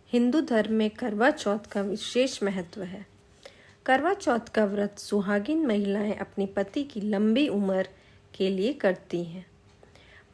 हिंदू धर्म में करवा चौथ का विशेष महत्व है। करवा चौथ का व्रत सुहागिन महिलाएं अपने पति की लंबी उम्र के लिए करती हैं।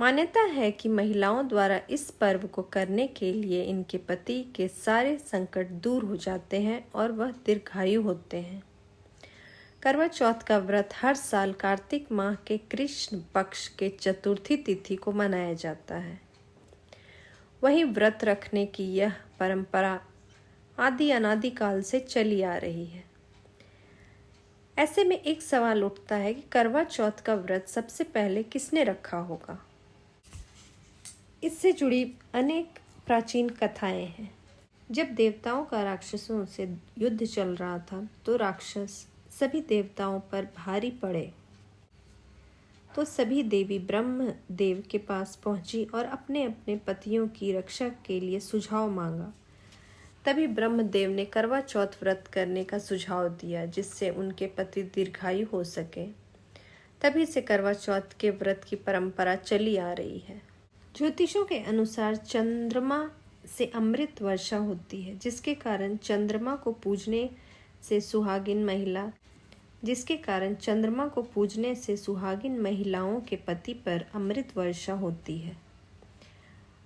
मान्यता है कि महिलाओं द्वारा इस पर्व को करने के लिए इनके पति के सारे संकट दूर हो जाते हैं और वह दीर्घायु होते हैं। करवा चौथ का व्रत हर साल कार्तिक माह के कृष्ण पक्ष के चतुर्थी तिथि को मनाया जाता है। वहीं व्रत रखने की यह परंपरा आदि अनादि काल से चली आ रही है। ऐसे में एक सवाल उठता है कि करवा चौथ का व्रत सबसे पहले किसने रखा होगा। इससे जुड़ी अनेक प्राचीन कथाएं हैं। जब देवताओं का राक्षसों से युद्ध चल रहा था तो राक्षस सभी देवताओं पर भारी पड़े, तो सभी देवी ब्रह्म देव के पास पहुंची और अपने अपने पतियों की रक्षा के लिए सुझाव मांगा। तभी ब्रह्मदेव ने करवा चौथ व्रत करने का सुझाव दिया, जिससे उनके पति दीर्घायु हो सके। तभी से करवा चौथ के व्रत की परंपरा चली आ रही है। ज्योतिषों के अनुसार चंद्रमा से अमृत वर्षा होती है, जिसके कारण चंद्रमा को पूजने से सुहागिन महिलाओं के पति पर अमृत वर्षा होती है।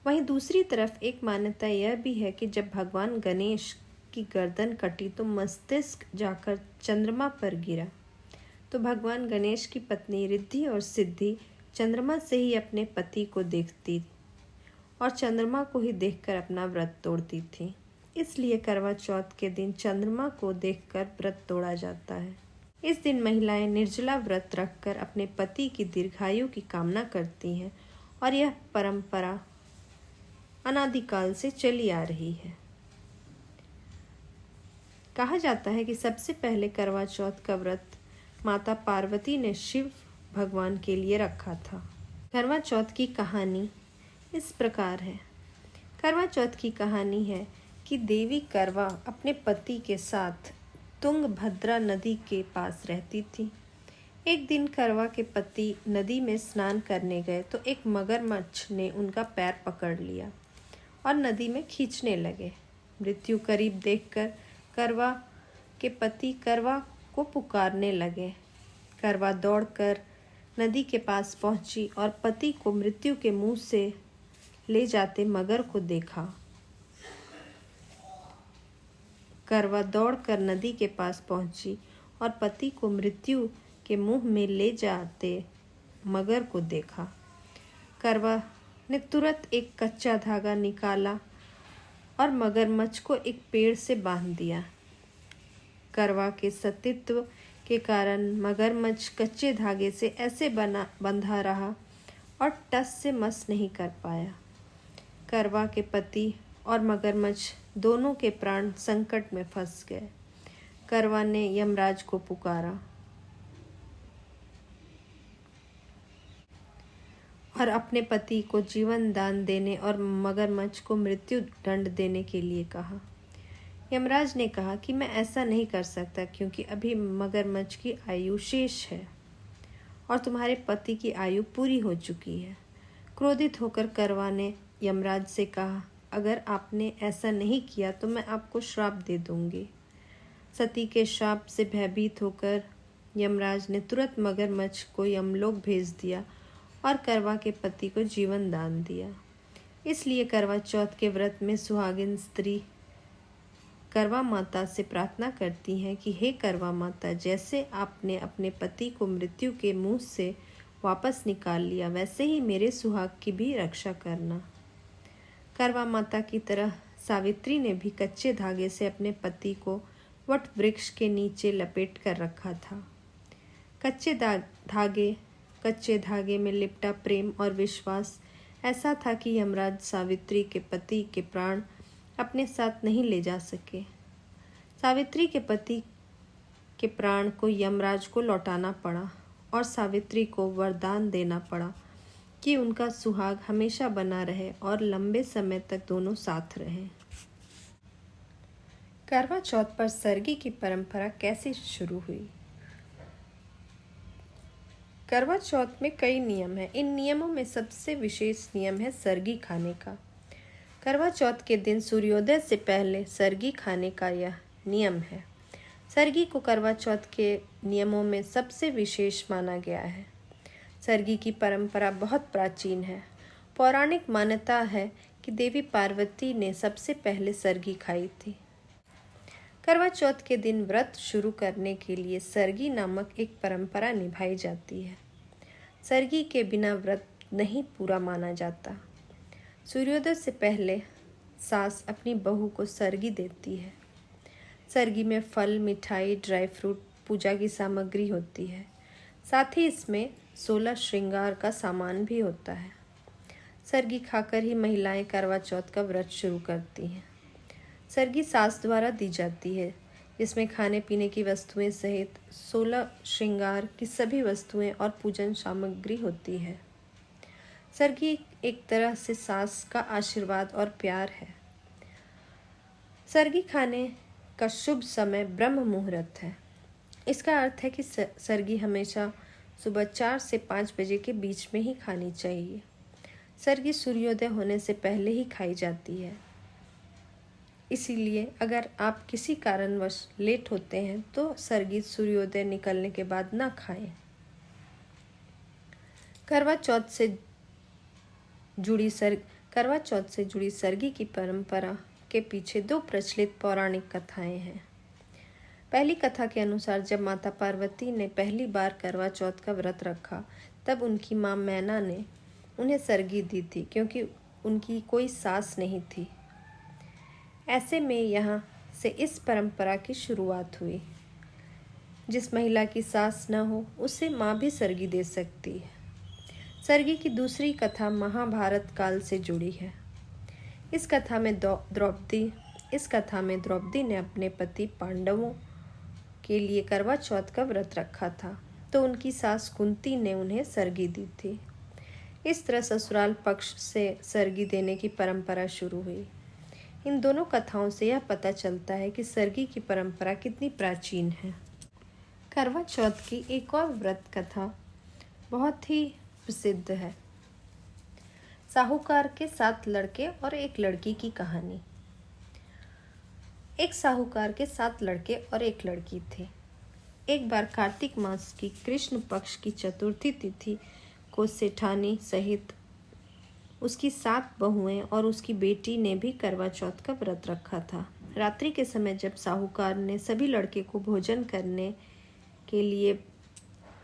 वहीं दूसरी तरफ एक मान्यता यह भी है कि जब भगवान गणेश की गर्दन कटी तो मस्तिष्क जाकर चंद्रमा पर गिरा, तो भगवान गणेश की पत्नी रिद्धि और सिद्धि चंद्रमा से ही अपने पति को देखती और चंद्रमा को ही देखकर अपना व्रत तोड़ती थी। इसलिए करवा चौथ के दिन चंद्रमा को देखकर व्रत तोड़ा जाता है। इस दिन महिलाएं निर्जला व्रत रखकर अपने पति की दीर्घायु की कामना करती हैं और यह परंपरा अनादिकाल से चली आ रही है। कहा जाता है कि सबसे पहले करवा चौथ का व्रत माता पार्वती ने शिव भगवान के लिए रखा था। करवा चौथ की कहानी इस प्रकार है। करवा चौथ की कहानी है कि देवी करवा अपने पति के साथ तुंगभद्रा नदी के पास रहती थी। एक दिन करवा के पति नदी में स्नान करने गए तो एक मगरमच्छ ने उनका पैर पकड़ लिया और नदी में खींचने लगे। मृत्यु करीब देखकर करवा के पति करवा को पुकारने लगे। करवा दौड़कर नदी के पास पहुंची और पति को मृत्यु के मुंह से ले जाते मगर को देखा। करवा दौड़कर नदी के पास पहुंची और पति को मृत्यु के मुंह में ले जाते मगर को देखा। करवा ने तुरंत एक कच्चा धागा निकाला और मगरमच्छ को एक पेड़ से बांध दिया। करवा के सतीत्व के कारण मगरमच्छ कच्चे धागे से ऐसे बंधा रहा और टस से मस नहीं कर पाया। करवा के पति और मगरमच्छ दोनों के प्राण संकट में फंस गए। करवा ने यमराज को पुकारा और अपने पति को जीवन दान देने और मगरमच्छ को मृत्यु दंड देने के लिए कहा। यमराज ने कहा कि मैं ऐसा नहीं कर सकता, क्योंकि अभी मगरमच्छ की आयु शेष है और तुम्हारे पति की आयु पूरी हो चुकी है। क्रोधित होकर करवा ने यमराज से कहा, अगर आपने ऐसा नहीं किया तो मैं आपको श्राप दे दूंगी। सती के श्राप से भयभीत होकर यमराज ने तुरंत मगरमच्छ को यमलोक भेज दिया और करवा के पति को जीवन दान दिया। इसलिए करवा चौथ के व्रत में सुहागिन स्त्री करवा माता से प्रार्थना करती हैं कि हे करवा माता, जैसे आपने अपने पति को मृत्यु के मुंह से वापस निकाल लिया, वैसे ही मेरे सुहाग की भी रक्षा करना। करवा माता की तरह सावित्री ने भी कच्चे धागे से अपने पति को वट वृक्ष के नीचे लपेट कर रखा था। कच्चे धागे में लिपटा प्रेम और विश्वास ऐसा था कि यमराज सावित्री के पति के प्राण अपने साथ नहीं ले जा सके। सावित्री के पति के प्राण को यमराज को लौटाना पड़ा और सावित्री को वरदान देना पड़ा कि उनका सुहाग हमेशा बना रहे और लंबे समय तक दोनों साथ रहें। करवा चौथ पर सरगी की परंपरा कैसे शुरू हुई। करवा चौथ में कई नियम हैं। इन नियमों में सबसे विशेष नियम है सरगी खाने का। करवा चौथ के दिन सूर्योदय से पहले सरगी खाने का यह नियम है। सरगी को करवा चौथ के नियमों में सबसे विशेष माना गया है। सरगी की परंपरा बहुत प्राचीन है। पौराणिक मान्यता है कि देवी पार्वती ने सबसे पहले सरगी खाई थी। करवा चौथ के दिन व्रत शुरू करने के लिए सरगी नामक एक परंपरा निभाई जाती है। सरगी के बिना व्रत नहीं पूरा माना जाता। सूर्योदय से पहले सास अपनी बहू को सरगी देती है। सरगी में फल, मिठाई, ड्राई फ्रूट, पूजा की सामग्री होती है। साथ ही इसमें 16 श्रृंगार का सामान भी होता है। सरगी खाकर ही महिलाएं करवा चौथ का व्रत शुरू करती हैं। सरगी सास द्वारा दी जाती है, जिसमें खाने पीने की वस्तुएं सहित 16 श्रृंगार की सभी वस्तुएं और पूजन सामग्री होती है। सरगी एक तरह से सास का आशीर्वाद और प्यार है। सरगी खाने का शुभ समय ब्रह्म मुहूर्त है। इसका अर्थ है कि सरगी हमेशा सुबह 4 से 5 बजे के बीच में ही खानी चाहिए। सरगी सूर्योदय होने से पहले ही खाई जाती है। इसीलिए अगर आप किसी कारणवश लेट होते हैं तो सरगी सूर्योदय निकलने के बाद ना खाएं। करवा चौथ से जुड़ी सरगी की परंपरा के पीछे 2 प्रचलित पौराणिक कथाएं हैं। पहली कथा के अनुसार जब माता पार्वती ने पहली बार करवा चौथ का व्रत रखा, तब उनकी माँ मैना ने उन्हें सरगी दी थी, क्योंकि उनकी कोई सास नहीं थी। ऐसे में यहाँ से इस परंपरा की शुरुआत हुई। जिस महिला की सास न हो उसे माँ भी सरगी दे सकती है। सरगी की दूसरी कथा महाभारत काल से जुड़ी है। इस कथा में द्रौपदी ने अपने पति पांडवों के लिए करवा चौथ का व्रत रखा था, तो उनकी सास कुंती ने उन्हें सरगी दी थी। इस तरह ससुराल पक्ष से सरगी देने की परंपरा शुरू हुई। इन दोनों कथाओं से यह पता चलता है कि सरगी की परंपरा कितनी प्राचीन है। करवा चौथ की एक और व्रत कथा बहुत ही प्रसिद्ध है। साहूकार के 7 लड़के और एक लड़की की कहानी। एक साहूकार के 7 लड़के और एक लड़की थे। एक बार कार्तिक मास की कृष्ण पक्ष की चतुर्थी तिथि को सेठानी सहित उसकी 7 बहुएं और उसकी बेटी ने भी करवा चौथ का व्रत रखा था। रात्रि के समय जब साहूकार ने सभी लड़के को भोजन करने के लिए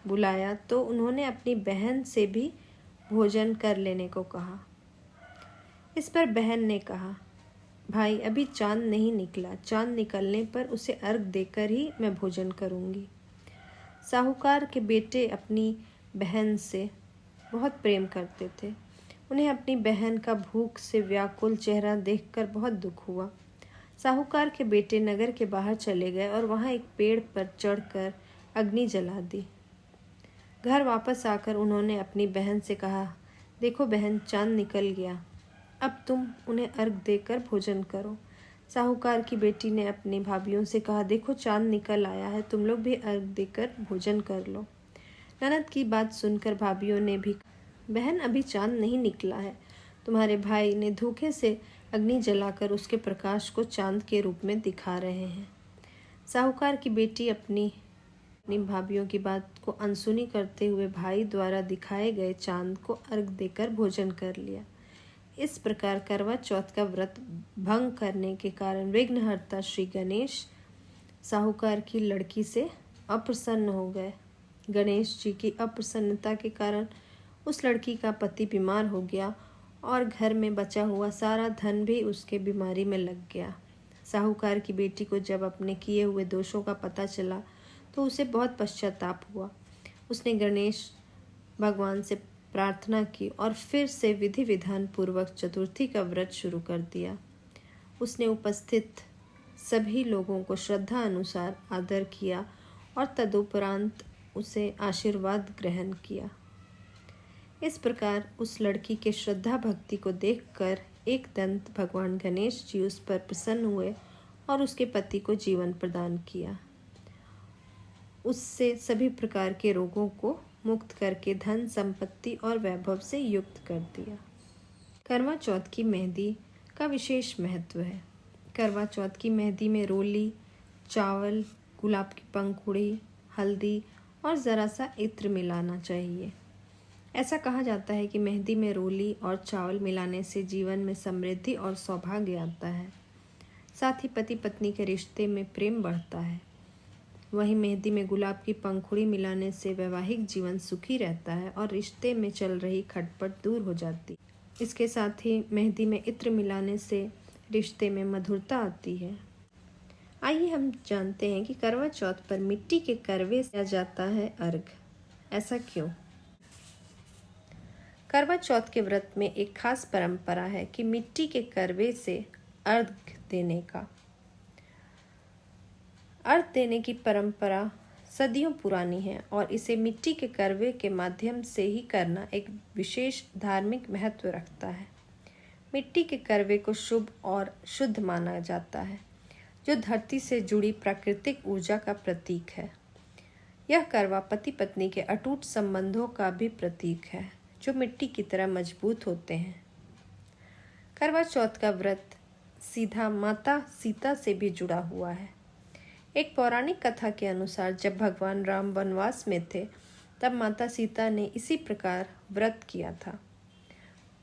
बुलाया, तो उन्होंने अपनी बहन से भी भोजन कर लेने को कहा। इस पर बहन ने कहा, भाई अभी चांद नहीं निकला, चांद निकलने पर उसे अर्घ देकर ही मैं भोजन करूंगी। साहूकार के बेटे अपनी बहन से बहुत प्रेम करते थे। उन्हें अपनी बहन का भूख से व्याकुल चेहरा देखकर बहुत दुख हुआ। साहूकार के बेटे नगर के बाहर चले गए और वहां एक पेड़ पर चढ़कर अग्नि जला दी। घर वापस आकर उन्होंने अपनी बहन से कहा, देखो बहन, चांद निकल गया, अब तुम उन्हें अर्घ देकर भोजन करो। साहूकार की बेटी ने अपनी भाभियों से कहा, देखो चांद निकल आया है, तुम लोग भी अर्घ देकर भोजन कर लो। ननद की बात सुनकर भाभियों ने भी, बहन अभी चांद नहीं निकला है, तुम्हारे भाई ने धोखे से अग्नि जलाकर उसके प्रकाश को चांद के रूप में दिखा रहे हैं। साहूकार की बेटी अपनी भाभियों की बात को अनसुनी करते हुए भाई द्वारा दिखाए गए चांद को अर्घ देकर भोजन कर लिया। इस प्रकार करवा चौथ का व्रत भंग करने के कारण विघ्नहर्ता श्री गणेश साहूकार की लड़की से अप्रसन्न हो गए। गणेश जी की अप्रसन्नता के कारण उस लड़की का पति बीमार हो गया और घर में बचा हुआ सारा धन भी उसके बीमारी में लग गया। साहूकार की बेटी को जब अपने किए हुए दोषों का पता चला तो उसे बहुत पश्चाताप हुआ। उसने गणेश भगवान से प्रार्थना की और फिर से विधि विधान पूर्वक चतुर्थी का व्रत शुरू कर दिया। उसने उपस्थित सभी लोगों को श्रद्धा अनुसार आदर किया और तदुपरांत उसे आशीर्वाद ग्रहण किया। इस प्रकार उस लड़की के श्रद्धा भक्ति को देखकर एक दंत भगवान गणेश जी उस पर प्रसन्न हुए और उसके पति को जीवन प्रदान किया। उससे सभी प्रकार के रोगों को मुक्त करके धन संपत्ति और वैभव से युक्त कर दिया। करवा चौथ की मेहंदी का विशेष महत्व है। करवा चौथ की मेहंदी में रोली, चावल, गुलाब की पंखुड़ी, हल्दी और ज़रा सा इत्र मिलाना चाहिए। ऐसा कहा जाता है कि मेहंदी में रोली और चावल मिलाने से जीवन में समृद्धि और सौभाग्य आता है। साथ ही पति पत्नी के रिश्ते में प्रेम बढ़ता है। वहीं मेहंदी में गुलाब की पंखुड़ी मिलाने से वैवाहिक जीवन सुखी रहता है और रिश्ते में चल रही खटपट दूर हो जाती। इसके साथ ही मेहंदी में इत्र मिलाने से रिश्ते में मधुरता आती है। आइए हम जानते हैं कि करवा चौथ पर मिट्टी के करवे से दिया जाता है अर्घ। ऐसा क्यों? करवा चौथ के व्रत में एक खास परंपरा है कि मिट्टी के करवे से अर्घ देने का। अर्घ देने की परंपरा सदियों पुरानी है और इसे मिट्टी के करवे के माध्यम से ही करना एक विशेष धार्मिक महत्व रखता है। मिट्टी के करवे को शुभ और शुद्ध माना जाता है, जो धरती से जुड़ी प्राकृतिक ऊर्जा का प्रतीक है। यह करवा पति पत्नी के अटूट संबंधों का भी प्रतीक है, जो मिट्टी की तरह मजबूत होते हैं। करवा चौथ का व्रत सीधा माता सीता से भी जुड़ा हुआ है। एक पौराणिक कथा के अनुसार जब भगवान राम वनवास में थे, तब माता सीता ने इसी प्रकार व्रत किया था।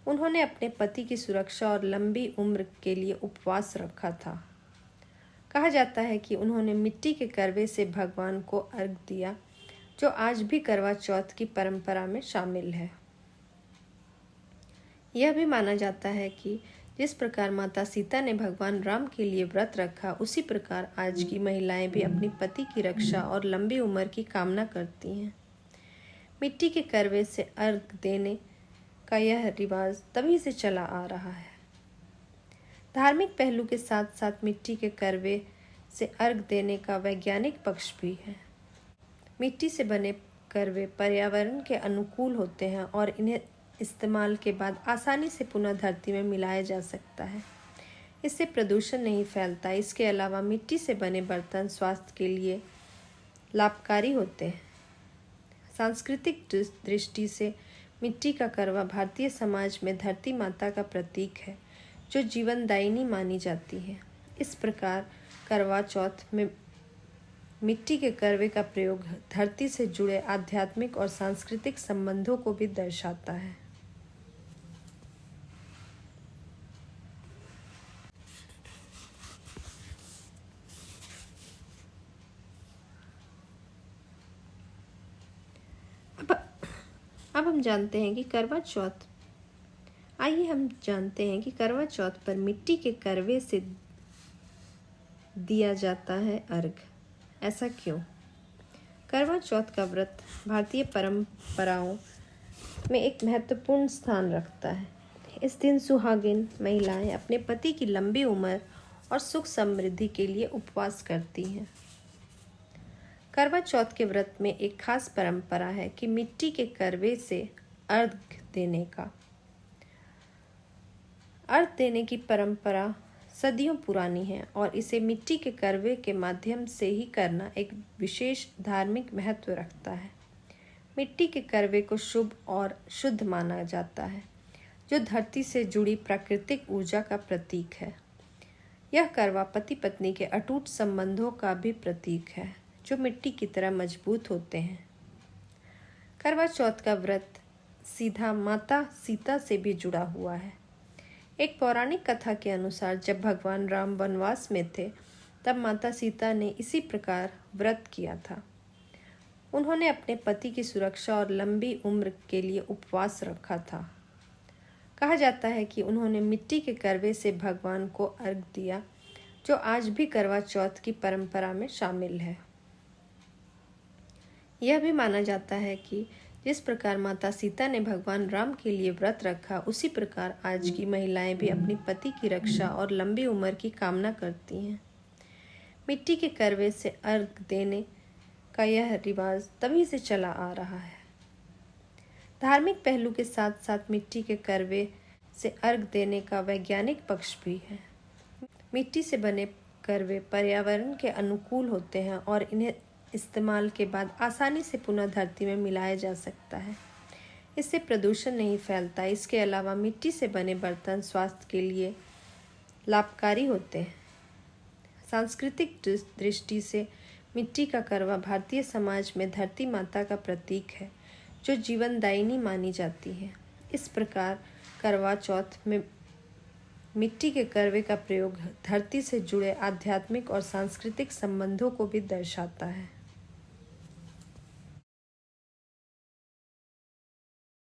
उन्होंने अपने पति की सुरक्षा और लंबी उम्र के लिए उपवास रखा था। कहा जाता है कि उन्होंने मिट्टी के करवे से भगवान को अर्घ दिया, जो आज भी करवा चौथ की परंपरा में शामिल है। यह भी माना जाता है कि जिस प्रकार माता सीता ने भगवान राम के लिए व्रत रखा, उसी प्रकार आज की महिलाएं भी अपनी पति की रक्षा और लंबी उम्र की कामना करती हैं। मिट्टी के करवे से अर्घ देने का यह रिवाज तभी से चला आ रहा है। धार्मिक पहलू के साथ साथ मिट्टी के करवे से अर्घ देने का वैज्ञानिक पक्ष भी है। मिट्टी से बने करवे पर्यावरण के अनुकूल होते हैं और इन्हें इस्तेमाल के बाद आसानी से पुनः धरती में मिलाया जा सकता है। इससे प्रदूषण नहीं फैलता। इसके अलावा मिट्टी से बने बर्तन स्वास्थ्य के लिए लाभकारी होते हैं। सांस्कृतिक दृष्टि से मिट्टी का करवा भारतीय समाज में धरती माता का प्रतीक है, जो जीवनदायिनी मानी जाती है। इस प्रकार करवा चौथ में मिट्टी के करवे का प्रयोग धरती से जुड़े आध्यात्मिक और सांस्कृतिक संबंधों को भी दर्शाता है। अब हम जानते हैं कि करवा चौथ आइए हम जानते हैं कि करवा चौथ पर मिट्टी के करवे से दिया जाता है अर्घ। ऐसा क्यों? करवा चौथ का व्रत भारतीय परंपराओं में एक महत्वपूर्ण स्थान रखता है। इस दिन सुहागिन महिलाएं अपने पति की लंबी उम्र और सुख समृद्धि के लिए उपवास करती हैं। करवा चौथ के व्रत में एक खास परंपरा है कि मिट्टी के करवे से अर्घ देने का। अर्घ देने की परंपरा सदियों पुरानी है और इसे मिट्टी के करवे के माध्यम से ही करना एक विशेष धार्मिक महत्व रखता है। मिट्टी के करवे को शुभ और शुद्ध माना जाता है, जो धरती से जुड़ी प्राकृतिक ऊर्जा का प्रतीक है। यह करवा पति पत्नी के अटूट संबंधों का भी प्रतीक है, जो मिट्टी की तरह मजबूत होते हैं। करवा चौथ का व्रत सीधा माता सीता से भी जुड़ा हुआ है। एक पौराणिक कथा के अनुसार जब भगवान राम वनवास में थे, तब माता सीता ने इसी प्रकार व्रत किया था। उन्होंने अपने पति की सुरक्षा और लंबी उम्र के लिए उपवास रखा था। कहा जाता है कि उन्होंने मिट्टी के करवे से भगवान को अर्घ दिया, जो आज भी करवा चौथ की परंपरा में शामिल है। यह भी माना जाता है कि जिस प्रकार माता सीता ने भगवान राम के लिए व्रत रखा, उसी प्रकार आज की महिलाएं भी अपनी पति की रक्षा और लंबी उम्र की कामना करती हैं। मिट्टी के करवे से अर्घ देने का यह रिवाज तभी से चला आ रहा है। धार्मिक पहलू के साथ साथ मिट्टी के करवे से अर्घ देने का वैज्ञानिक पक्ष भी है। मिट्टी से बने करवे पर्यावरण के अनुकूल होते हैं और इन्हें इस्तेमाल के बाद आसानी से पुनः धरती में मिलाया जा सकता है। इससे प्रदूषण नहीं फैलता। इसके अलावा मिट्टी से बने बर्तन स्वास्थ्य के लिए लाभकारी होते हैं। सांस्कृतिक दृष्टि से मिट्टी का करवा भारतीय समाज में धरती माता का प्रतीक है, जो जीवनदायिनी मानी जाती है। इस प्रकार करवा चौथ में मिट्टी के करवे का प्रयोग धरती से जुड़े आध्यात्मिक और सांस्कृतिक संबंधों को भी दर्शाता है।